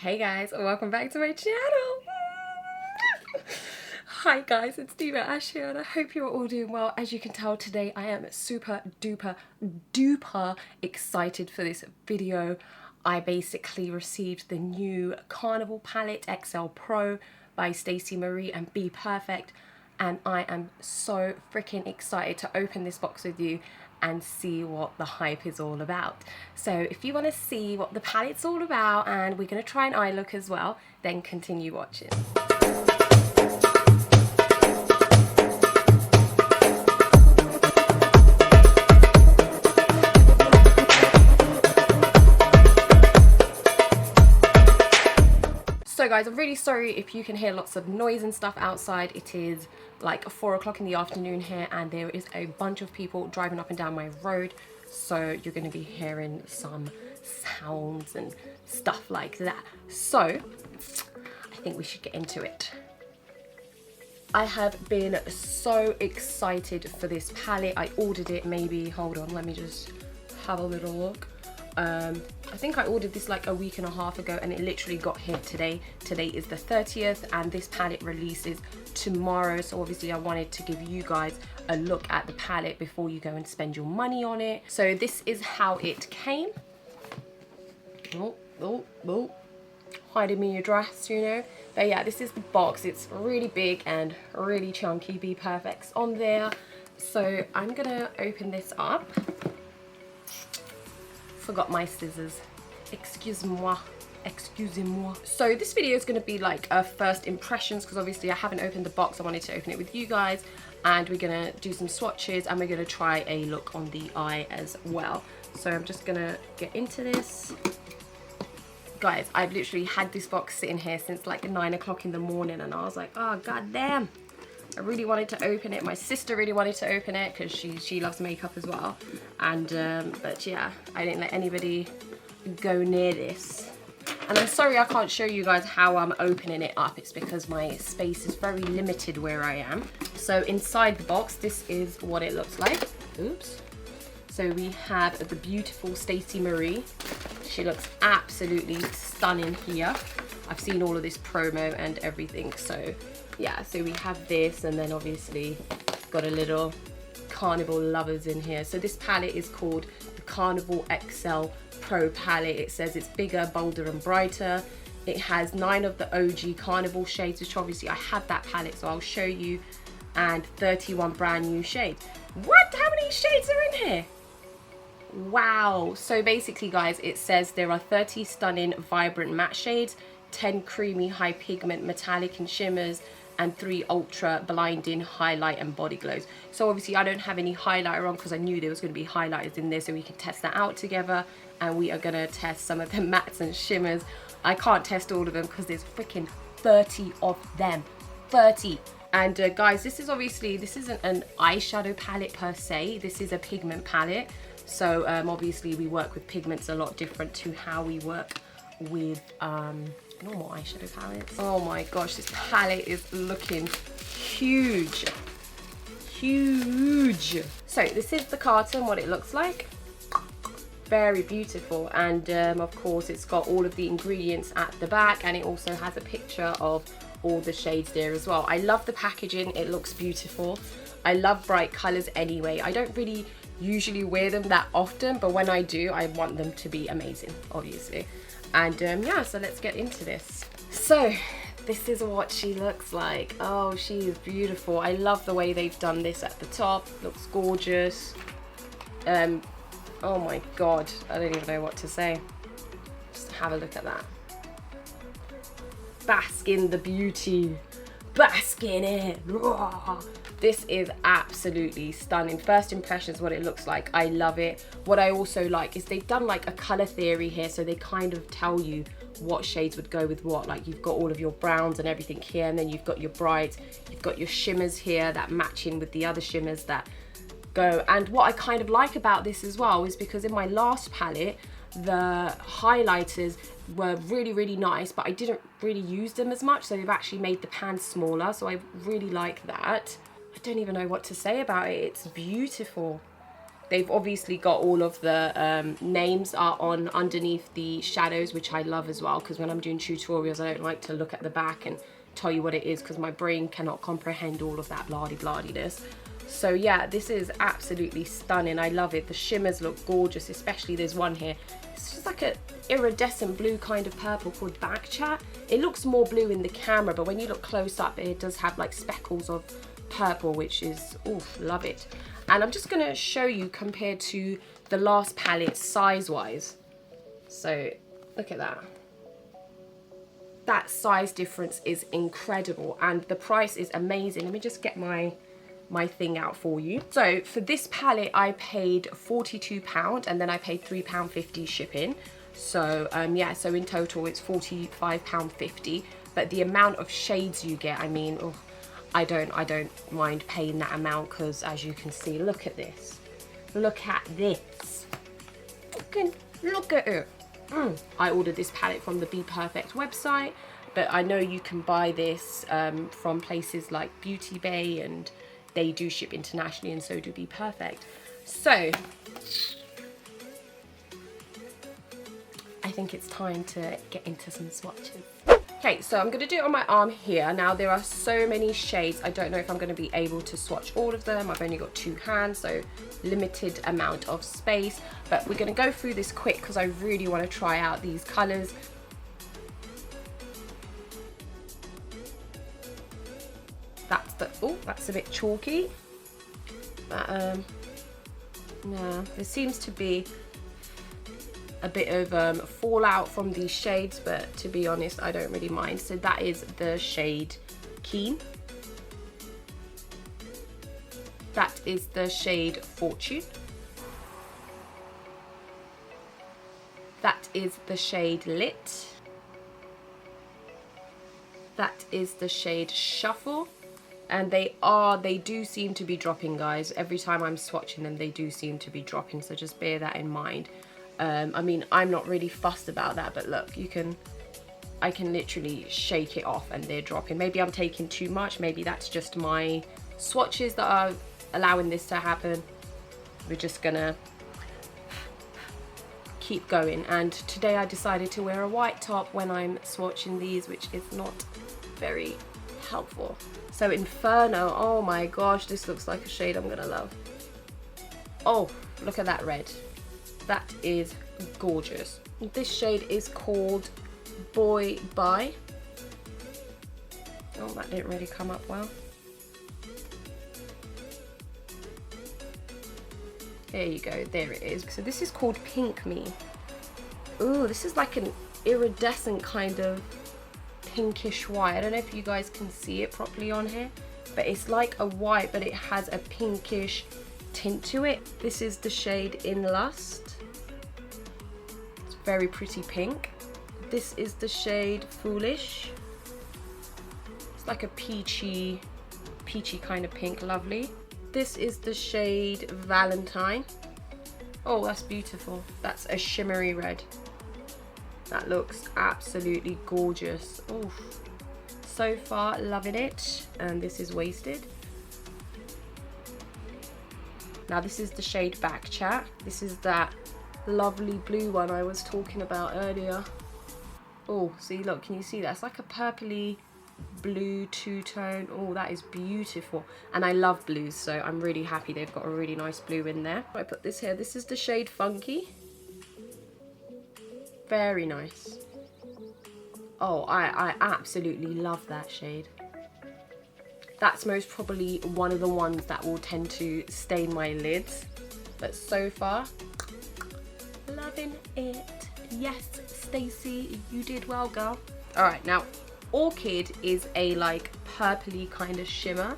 Hey guys, welcome back to my channel. Hi guys, it's Divas here and I hope you're all doing well. As you can tell, today I am super duper excited for this video. I basically received the new Carnival Palette XL Pro by Stacey Marie and Bperfect, and I am so freaking excited to open this box with you and see what the hype is all about. So if you want to see what the palette's all about, and we're going to try an eye look as well, then continue watching. So guys, I'm really sorry if you can hear lots of noise and stuff outside. It is like 4 o'clock in the afternoon here and there is a bunch of people driving up and down my road. So you're going to be hearing some sounds and stuff like that. So I think we should get into it. I have been so excited for this palette. I ordered it maybe, hold on, let me just have a little look. I think I ordered this like a week and a half ago and it literally got here today. Today is the 30th and this palette releases tomorrow, so obviously I wanted to give you guys a look at the palette before you go and spend your money on it. So this is how it came. Hiding me your dress, you know. But yeah, this is the box. It's really big and really chunky. Bperfect's on there. So I'm gonna open this up. Forgot my scissors, excusez-moi. So this video is going to be like first impressions, because obviously I haven't opened the box. I wanted to open it with you guys, and we're going to do some swatches and we're going to try a look on the eye as well. So I'm just going to get into this. Guys, I've literally had this box sitting here since like 9 o'clock in the morning and I was like, oh god damn, I really wanted to open it. My sister really wanted to open it because she loves makeup as well. And but yeah, I didn't let anybody go near this. And I'm sorry I can't show you guys how I'm opening it up. It's because my space is very limited where I am. So inside the box, this is what it looks like. Oops. So we have the beautiful Stacey Marie. She looks absolutely stunning here. I've seen all of this promo and everything, so yeah, so we have this, and then obviously got a little Carnival lovers in here. So this palette is called the Carnival XL Pro Palette. It says it's bigger, bolder and brighter. It has 9 of the OG Carnival shades, which obviously I have that palette, so I'll show you, and 31 brand new shades. What? How many shades are in here? Wow. So basically guys, it says there are 30 stunning vibrant matte shades, 10 creamy high pigment metallic and shimmers, and 3 ultra blinding highlight and body glows. So obviously I don't have any highlighter on because I knew there was going to be highlighters in there, so we can test that out together. And we are going to test some of the mattes and shimmers. I can't test all of them because there's freaking 30 of them. 30. And guys, this isn't an eyeshadow palette per se. This is a pigment palette. So obviously we work with pigments a lot different to how we work with normal eyeshadow palettes. Oh my gosh, this palette is looking huge. Huge. So this is the carton, what it looks like. Very beautiful, and of course it's got all of the ingredients at the back, and it also has a picture of all the shades there as well. I love the packaging, it looks beautiful. I love bright colors anyway. I don't really usually wear them that often, but when I do, I want them to be amazing, obviously. And yeah, so let's get into this. So this is what she looks like. Oh, she is beautiful. I love the way they've done this at the top. Looks gorgeous. Oh my god, I don't even know what to say. Just have a look at that. Bask in the beauty. Bask in it. This is absolutely stunning. First impressions, what it looks like. I love it. What I also like is they've done like a color theory here, so they kind of tell you what shades would go with what. Like you've got all of your browns and everything here, and then you've got your brights, you've got your shimmers here that match in with the other shimmers that go. And what I kind of like about this as well is because in my last palette, the highlighters were really nice, but I didn't really use them as much, so they've actually made the pan smaller, so I really like that. I don't even know what to say about it. It's beautiful. They've obviously got all of the names are on underneath the shadows, which I love as well, because when I'm doing tutorials I don't like to look at the back and tell you what it is, because my brain cannot comprehend all of that blah-de-blah-de-ness. So yeah, this is absolutely stunning. I love it. The shimmers look gorgeous, especially there's one here. It's just like a iridescent blue kind of purple called Back Chat. It looks more blue in the camera, but when you look close up it does have like speckles of purple, which is, oof, love it. And I'm just going to show you compared to the last palette size-wise. So look at that. That size difference is incredible, and the price is amazing. Let me just get my thing out for you. So for this palette I paid £42, and then I paid £3.50 shipping. So yeah, so in total it's £45.50. But the amount of shades you get, I mean, oh, I don't mind paying that amount, because as you can see, look at this. Look at this. Look at it. I ordered this palette from the Bperfect website, but I know you can buy this from places like Beauty Bay, and they do ship internationally, and so do Bperfect. So I think it's time to get into some swatches. Okay, so I'm going to do it on my arm here. Now there are so many shades, I don't know if I'm going to be able to swatch all of them. I've only got 2 hands, so limited amount of space. But we're going to go through this quick because I really want to try out these colours. That's the, oh, that's a bit chalky. But no, there seems to be a bit of fallout from these shades, but to be honest I don't really mind. So that is the shade Keen, that is the shade Fortune, that is the shade Lit, that is the shade Shuffle. And they do seem to be dropping, guys. Every time I'm swatching them they do seem to be dropping, so just bear that in mind. I mean, I'm not really fussed about that, but look, I can literally shake it off and they're dropping. Maybe I'm taking too much, maybe that's just my swatches that are allowing this to happen. We're just gonna keep going. And today I decided to wear a white top when I'm swatching these, which is not very helpful. So Inferno, oh my gosh, this looks like a shade I'm gonna love. Oh, look at that red. That is gorgeous. This shade is called Boy Bye. Oh, that didn't really come up well. There you go, there it is. So this is called Pink Me. Ooh, this is like an iridescent kind of pinkish white. I don't know if you guys can see it properly on here, but it's like a white, but it has a pinkish tint to it. This is the shade In Lust. It's very pretty pink. This is the shade Foolish. It's like a peachy kind of pink, lovely. This is the shade Valentine. Oh, that's beautiful. That's a shimmery red. That looks absolutely gorgeous. Oof. So far, loving it. And this is Wasted. Now this is the shade Back Chat. This is that lovely blue one I was talking about earlier. Oh, see, look, can you see that? It's like a purpley blue two-tone. Oh, that is beautiful. And I love blues, so I'm really happy they've got a really nice blue in there. I put this here. This is the shade Funky. Very nice. Oh, I absolutely love that shade. That's most probably one of the ones that will tend to stain my lids. But so far, loving it. Yes, Stacey, you did well, girl. All right, now Orchid is a like purpley kind of shimmer.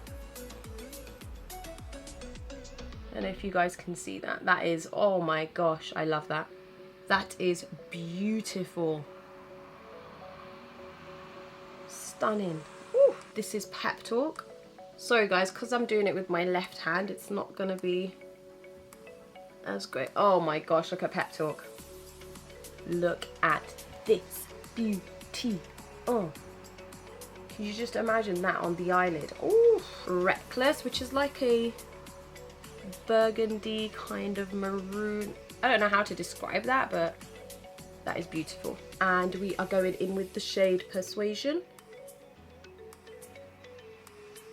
I don't know if you guys can see that. That is, oh my gosh, I love that. That is beautiful. Stunning. Ooh, this is Pep Talk. Sorry guys, because I'm doing it with my left hand, it's not gonna be as great. Oh my gosh, look at Pep Talk. Look at this beauty. Oh, can you just imagine that on the eyelid? Oh, Reckless, which is like a burgundy kind of maroon. I don't know how to describe that, but that is beautiful. And we are going in with the shade Persuasion.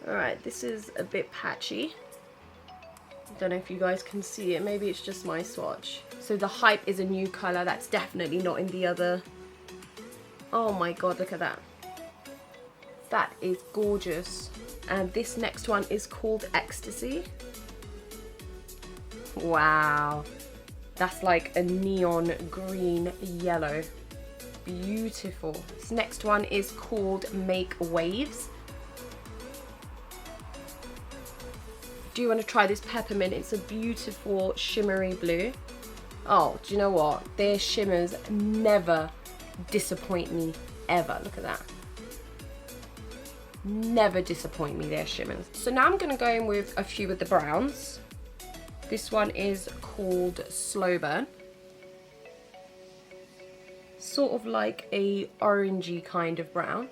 Alright, this is a bit patchy. Don't know if you guys can see it. Maybe it's just my swatch. So the Hype is a new colour. That's definitely not in the other. Oh my god, look at that. That is gorgeous. And this next one is called Ecstasy. Wow. That's like a neon green yellow. Beautiful. This next one is called Make Waves. Do you want to try this Peppermint? It's a beautiful shimmery blue. Oh, do you know what? Their shimmers never disappoint me, ever. Look at that. Never disappoint me, their shimmers. So now I'm going to go in with a few of the browns. This one is called Slow Burn. Sort of like a orangey kind of brown.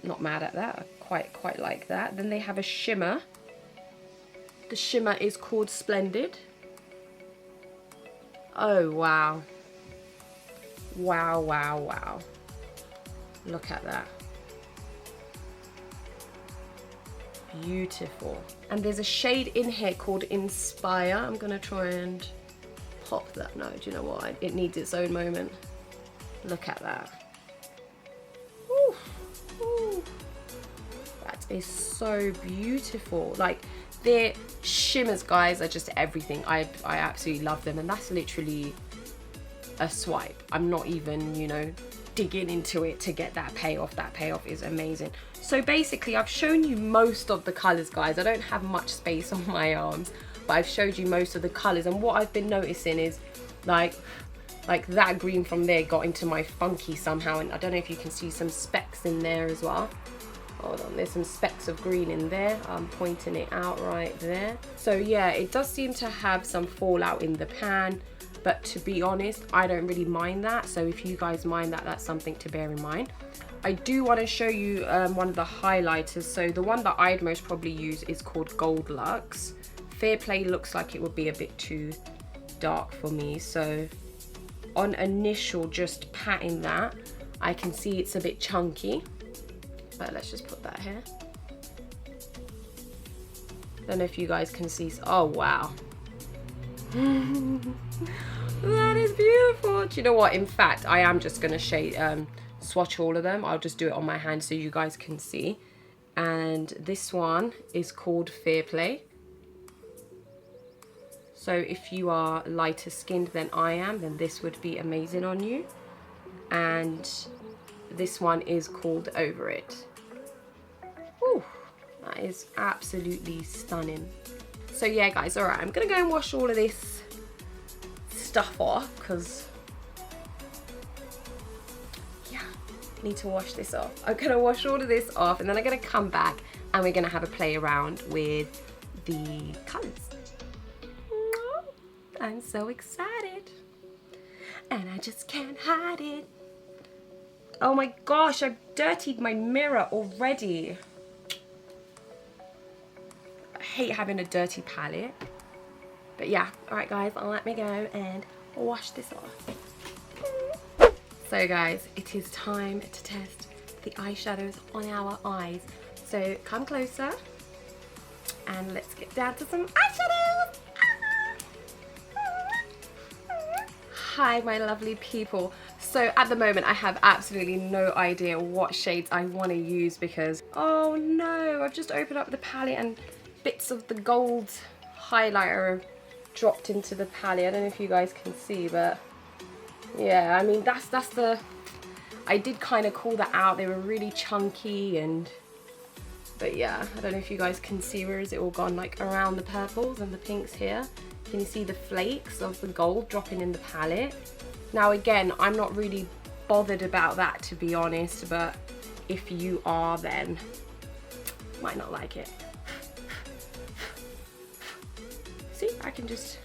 Not mad at that. I quite like that. Then they have a shimmer. The shimmer is called Splendid. Oh, wow. Wow, wow, wow. Look at that. Beautiful. And there's a shade in here called Inspire. I'm going to try and pop that. No, do you know what? It needs its own moment. Look at that. Ooh, ooh. That is so beautiful. Like, their shimmers, guys, are just everything. I absolutely love them. And that's literally a swipe. I'm not even, you know, digging into it to get that payoff. That payoff is amazing. So basically, I've shown you most of the colors, guys. I don't have much space on my arms, but I've showed you most of the colors. And what I've been noticing is like that green from there got into my funky somehow. And I don't know if you can see some specks in there as well. Hold on, there's some specks of green in there. I'm pointing it out right there. So yeah, it does seem to have some fallout in the pan, but to be honest, I don't really mind that. So if you guys mind that, that's something to bear in mind. I do want to show you one of the highlighters. So the one that I'd most probably use is called Gold Luxe. Fair Play looks like it would be a bit too dark for me. So on initial just patting that, I can see it's a bit chunky. But let's just put that here. Don't know if you guys can see. Oh, wow. That is beautiful. Do you know what? In fact, I am just going to swatch all of them. I'll just do it on my hand so you guys can see. And this one is called Fair Play. So if you are lighter skinned than I am, then this would be amazing on you. And this one is called Over It. Ooh, that is absolutely stunning. So yeah, guys, all right, I'm gonna go and wash all of this stuff off because yeah, I need to wash this off. I'm gonna wash all of this off and then I'm gonna come back and we're gonna have a play around with the colors. I'm so excited and I just can't hide it. Oh my gosh, I've dirtied my mirror already. I hate having a dirty palette. But yeah, alright guys, let me go and wash this off. So guys, it is time to test the eyeshadows on our eyes. So come closer and let's get down to some eyeshadows. Hi my lovely people. So at the moment I have absolutely no idea what shades I want to use because, oh no, I've just opened up the palette and bits of the gold highlighter dropped into the palette. I don't know if you guys can see, but yeah, I mean that's the, I did kind of call that out. They were really chunky but yeah, I don't know if you guys can see, where is it all gone, like around the purples and the pinks here. Can you see the flakes of the gold dropping in the palette? Now again, I'm not really bothered about that to be honest, but if you are, then might not like it. See, I can just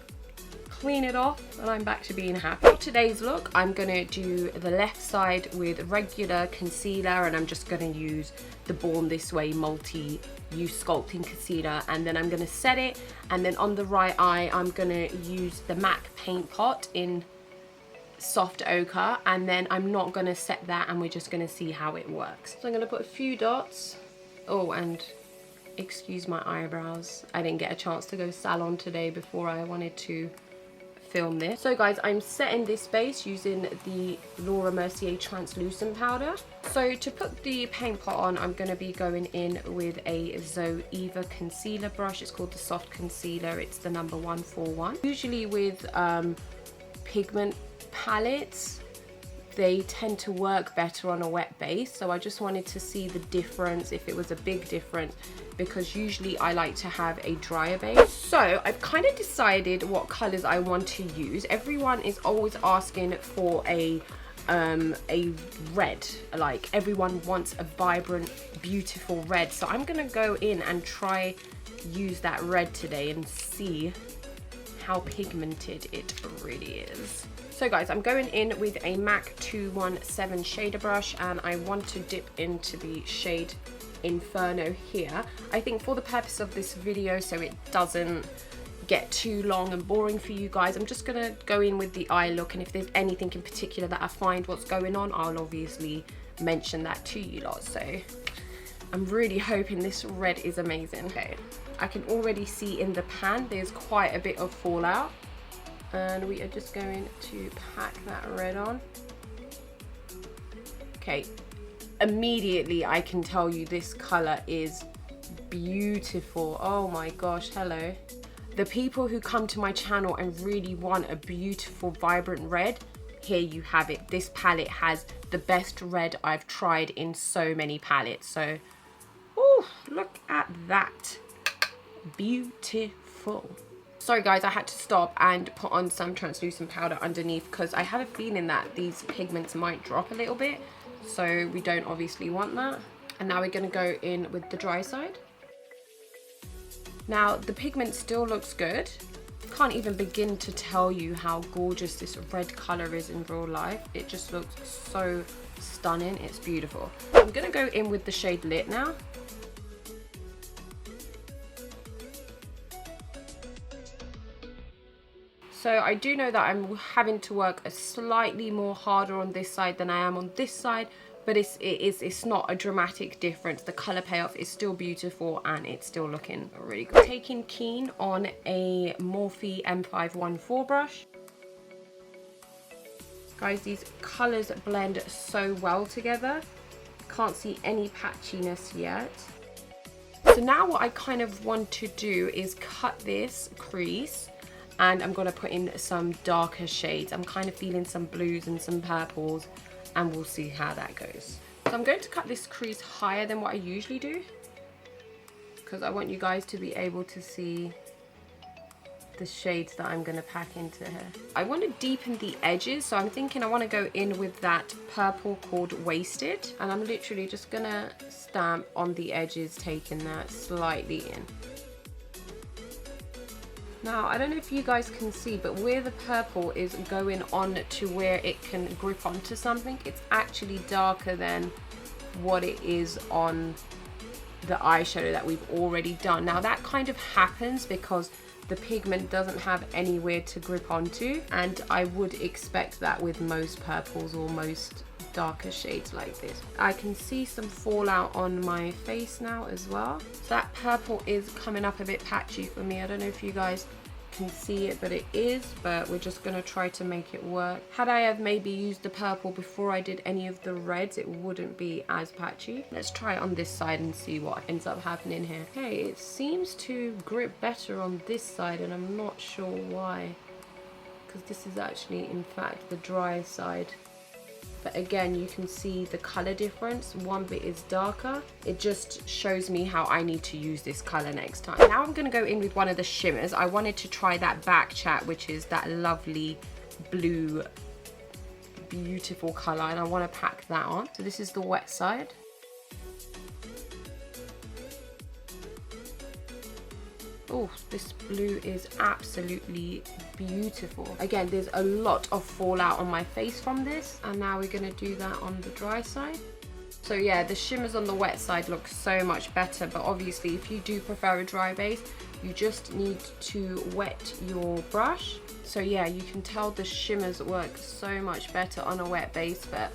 clean it off, and I'm back to being happy. For today's look, I'm gonna do the left side with regular concealer, and I'm just gonna use the Born This Way multi-use sculpting concealer, and then I'm gonna set it, and then on the right eye, I'm gonna use the MAC paint pot in soft ochre, and then I'm not gonna set that, and we're just gonna see how it works. So I'm gonna put a few dots. Oh, and excuse my eyebrows, I didn't get a chance to go salon today before I wanted to film this. So guys, I'm setting this base using the Laura Mercier translucent powder. So to put the paint pot on, I'm going to be going in with a Zoeva concealer brush. It's called the soft concealer. It's the number 141. Usually with pigment palettes, they tend to work better on a wet base, so I just wanted to see the difference, if it was a big difference, because usually I like to have a drier base. So I've kind of decided what colors I want to use. Everyone is always asking for a red, like everyone wants a vibrant, beautiful red, so I'm gonna go in and try use that red today and see how pigmented it really is. So guys, I'm going in with a MAC 217 shader brush, and I want to dip into the shade Inferno here. I think for the purpose of this video, so it doesn't get too long and boring for you guys, I'm just gonna go in with the eye look, and if there's anything in particular that I find what's going on, I'll obviously mention that to you lot. So I'm really hoping this red is amazing. Okay, I can already see in the pan there's quite a bit of fallout, and we are just going to pack that red on. Okay, immediately I can tell you this color is beautiful. Oh my gosh, hello. The people who come to my channel and really want a beautiful, vibrant red, here you have it. This palette has the best red I've tried in so many palettes. So, oh, look at that. Beautiful. Sorry guys, I had to stop and put on some translucent powder underneath because I have a feeling that these pigments might drop a little bit, so we don't obviously want that. And now we're going to go in with the dry side. Now the pigment still looks good. Can't even begin to tell you how gorgeous this red color is in real life. It just looks so stunning. It's beautiful. I'm going to go in with the shade Lit now. So I do know that I'm having to work a slightly more harder on this side than I am on this side, but it's not a dramatic difference. The color payoff is still beautiful and it's still looking really good. Taking Keen on a Morphe M514 brush. Guys, these colors blend so well together. Can't see any patchiness yet. So now what I kind of want to do is cut this crease, and I'm going to put in some darker shades. I'm kind of feeling some blues and some purples, and we'll see how that goes. So I'm going to cut this crease higher than what I usually do, because I want you guys to be able to see the shades that I'm going to pack into here. I want to deepen the edges, so I'm thinking I want to go in with that purple called Wasted, and I'm literally just going to stamp on the edges, taking that slightly in. Now, I don't know if you guys can see, but where the purple is going on to where it can grip onto something, it's actually darker than what it is on the eyeshadow that we've already done. Now, that kind of happens because the pigment doesn't have anywhere to grip onto, and I would expect that with most purples or most darker shades like this. I can see some fallout on my face now as well. So that purple is coming up a bit patchy for me. I don't know if you guys can see it, but it is, but we're just going to try to make it work. Had I have maybe used the purple before I did any of the reds, it wouldn't be as patchy. Let's try it on this side and see what ends up happening here. Okay, it seems to grip better on this side, and I'm not sure why, because this is actually in fact the dry side. But again, you can see the color difference. One bit is darker. It just shows me how I need to use this color next time. Now I'm gonna go in with one of the shimmers. I wanted to try that Back Chat, which is that lovely blue, beautiful color, and I wanna pack that on. So this is the wet side. Oh, this blue is absolutely beautiful. Again, there's a lot of fallout on my face from this, and now we're gonna do that on the dry side. So yeah, the shimmers on the wet side look so much better, but obviously if you do prefer a dry base, you just need to wet your brush. So yeah, you can tell the shimmers work so much better on a wet base, but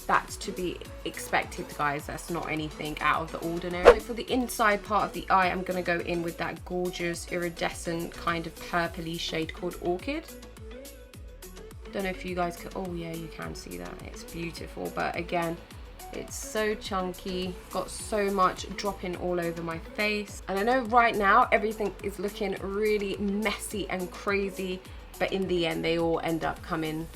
that's to be expected, guys. That's not anything out of the ordinary. So for the inside part of the eye, I'm gonna go in with that gorgeous iridescent kind of purpley shade called Orchid. Don't know if you guys can, oh yeah, you can see that. It's beautiful, but again, it's so chunky, got so much dropping all over my face. And I know right now everything is looking really messy and crazy, but in the end they all end up coming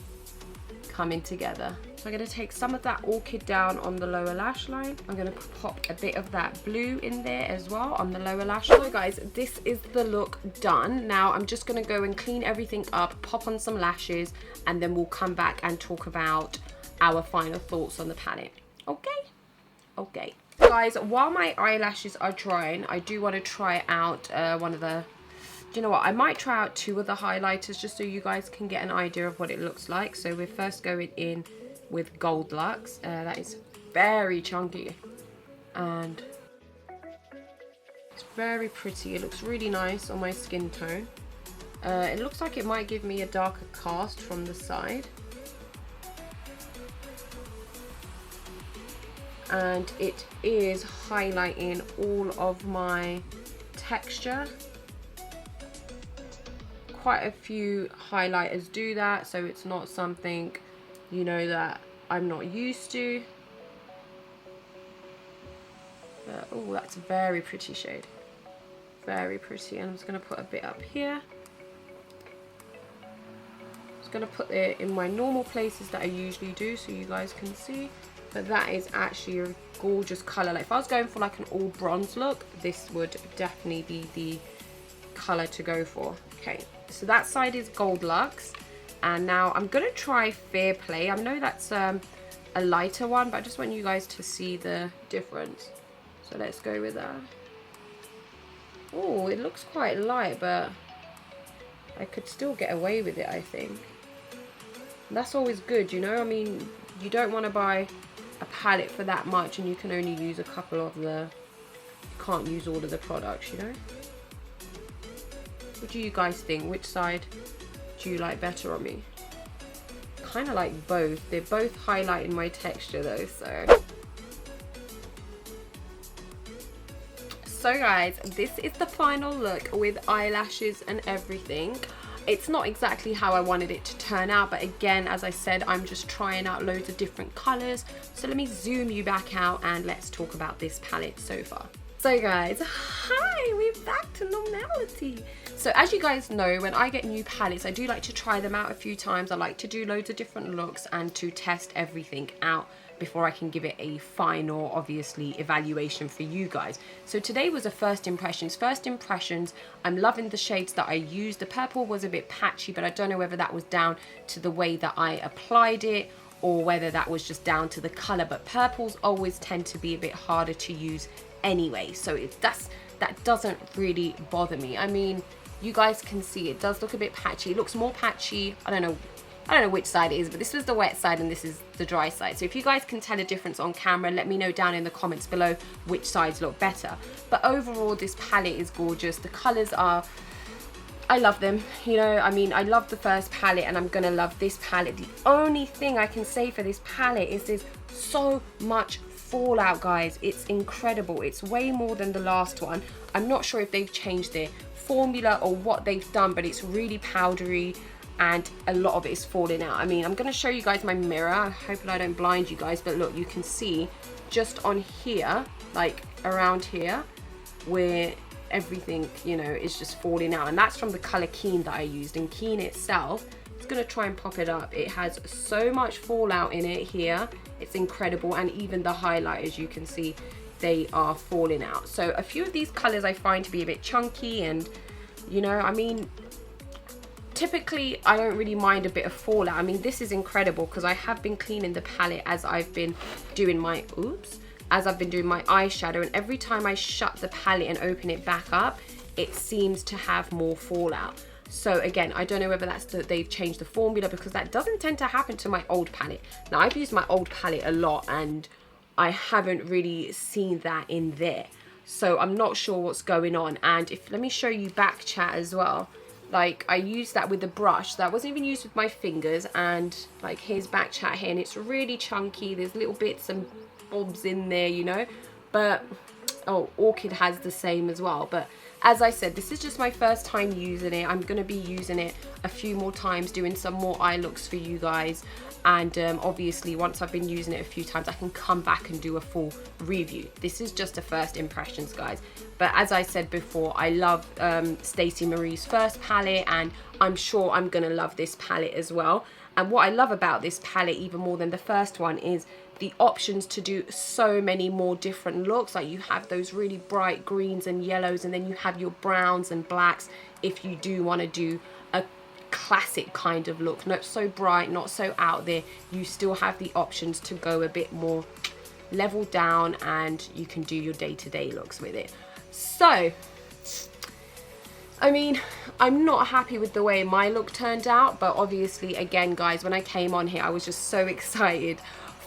together. So I'm going to take some of that Orchid down on the lower lash line. I'm going to pop a bit of that blue in there as well on the lower lash line. So guys, this is the look done. Now I'm just going to go and clean everything up, pop on some lashes, and then we'll come back and talk about our final thoughts on the palette. Okay. Guys, while my eyelashes are drying, I do want to try out one of the, do you know what, I might try out two of the highlighters just so you guys can get an idea of what it looks like. So we're first going in with Gold Luxe. That is very chunky and it's very pretty. It looks really nice on my skin tone. It looks like it might give me a darker cast from the side. And it is highlighting all of my texture. Quite a few highlighters do that, so it's not something, you know, that I'm not used to. Oh, that's a very pretty shade. Very pretty. And I'm just going to put a bit up here. I'm just going to put it in my normal places that I usually do so you guys can see. But that is actually a gorgeous colour. Like if I was going for like an all bronze look, this would definitely be the colour to go for. Okay, so that side is Gold Luxe. And now I'm going to try Fair Play. I know that's a lighter one, but I just want you guys to see the difference. So let's go with that. Oh, it looks quite light, but I could still get away with it, I think. And that's always good, you know? I mean, you don't want to buy a palette for that much and you can only use a couple of the, you can't use all of the products, you know. What do you guys think? Which side do you like better on me? Kind of like both. They're both highlighting my texture though, so guys, this is the final look with eyelashes and everything. It's not exactly how I wanted it to turn out, but again, as I said, I'm just trying out loads of different colors. So let me zoom you back out and let's talk about this palette so far. So guys, hi, we're back to normality. So as you guys know, when I get new palettes, I do like to try them out a few times. I like to do loads of different looks and to test everything out before I can give it a final, obviously, evaluation for you guys. So today was a first impressions. First impressions, I'm loving the shades that I used. The purple was a bit patchy, but I don't know whether that was down to the way that I applied it or whether that was just down to the color, but purples always tend to be a bit harder to use anyway. So that doesn't really bother me. I mean, you guys can see it does look a bit patchy. It looks more patchy. I don't know which side it is, but this was the wet side and this is the dry side. So if you guys can tell a difference on camera, let me know down in the comments below which sides look better. But overall, this palette is gorgeous. The colors are, I love them. You know, I mean, I love the first palette and I'm gonna love this palette. The only thing I can say for this palette is there's so much fallout, guys. It's incredible. It's way more than the last one. I'm not sure if they've changed their formula or what they've done, but it's really powdery and a lot of it is falling out. I mean, I'm going to show you guys my mirror. I hope I don't blind you guys, but look, you can see just on here, like around here, where everything, you know, is just falling out. And that's from the color Keen that I used. And Keen itself, it's going to try and pop it up. It has so much fallout in it here. It's incredible. And even the highlighters, you can see they are falling out. So a few of these colors I find to be a bit chunky and, you know, I mean, typically I don't really mind a bit of fallout. I mean, this is incredible because I have been cleaning the palette as I've been doing my eyeshadow, and every time I shut the palette and open it back up, it seems to have more fallout. So again, I don't know whether that's that they've changed the formula, because that doesn't tend to happen to my old palette. Now I've used my old palette a lot and I haven't really seen that in there. So I'm not sure what's going on. And if, let me show you back chat as well. Like, I used that with the brush. That wasn't even used with my fingers. And like, here's back chat here, and it's really chunky. There's little bits and bobs in there, you know. But, oh, Orchid has the same as well. But as I said, this is just my first time using it. I'm going to be using it a few more times, doing some more eye looks for you guys. And obviously, once I've been using it a few times, I can come back and do a full review. This is just a first impressions, guys. But as I said before, I love Stacey Marie's first palette, and I'm sure I'm going to love this palette as well. And what I love about this palette, even more than the first one, is the options to do so many more different looks. Like, you have those really bright greens and yellows, and then you have your browns and blacks if you do want to do a classic kind of look, not so bright, not so out there. You still have the options to go a bit more level down, and you can do your day-to-day looks with it. So I mean, I'm not happy with the way my look turned out, but obviously, again guys, when I came on here, I was just so excited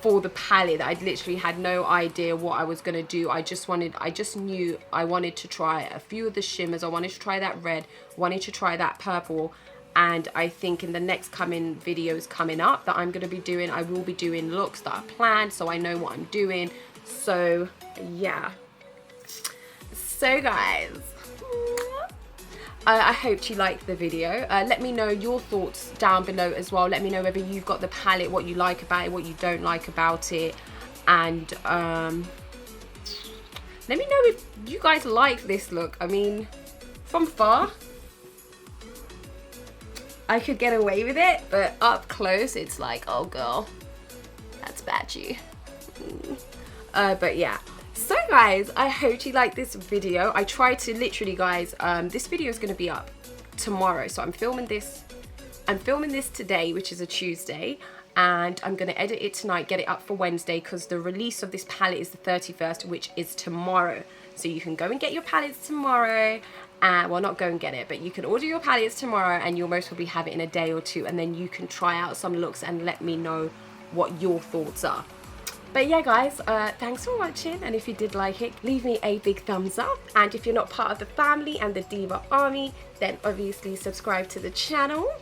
for the palette that I literally had no idea what I was going to do. I just knew I wanted to try a few of the shimmers. I wanted to try that red, wanted to try that purple. And I think in the next coming videos coming up that I'm going to be doing, I will be doing looks that are planned, so I know what I'm doing. So yeah. So guys, I hope you liked the video. Let me know your thoughts down below as well. Let me know whether you've got the palette, what you like about it, what you don't like about it. And let me know if you guys like this look. I mean, from far, I could get away with it, but up close, it's like, oh girl, that's batchy. But yeah. So guys, I hope you like this video. I tried to literally, guys, this video is going to be up tomorrow. So I'm filming this today, which is a Tuesday, and I'm going to edit it tonight, get it up for Wednesday, because the release of this palette is the 31st, which is tomorrow. So you can go and get your palettes tomorrow. Well, not go and get it, but you can order your palettes tomorrow, and you'll most probably have it in a day or two, and then you can try out some looks and let me know what your thoughts are. But yeah guys, thanks for watching, and if you did like it, leave me a big thumbs up. And if you're not part of the family and the Diva army, then obviously subscribe to the channel.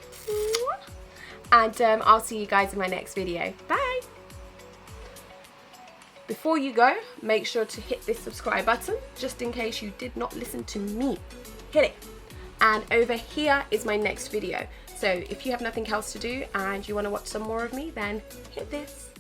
And I'll see you guys in my next video. Bye! Before you go, make sure to hit this subscribe button, just in case you did not listen to me. Hit it! And over here is my next video. So if you have nothing else to do and you want to watch some more of me, then hit this.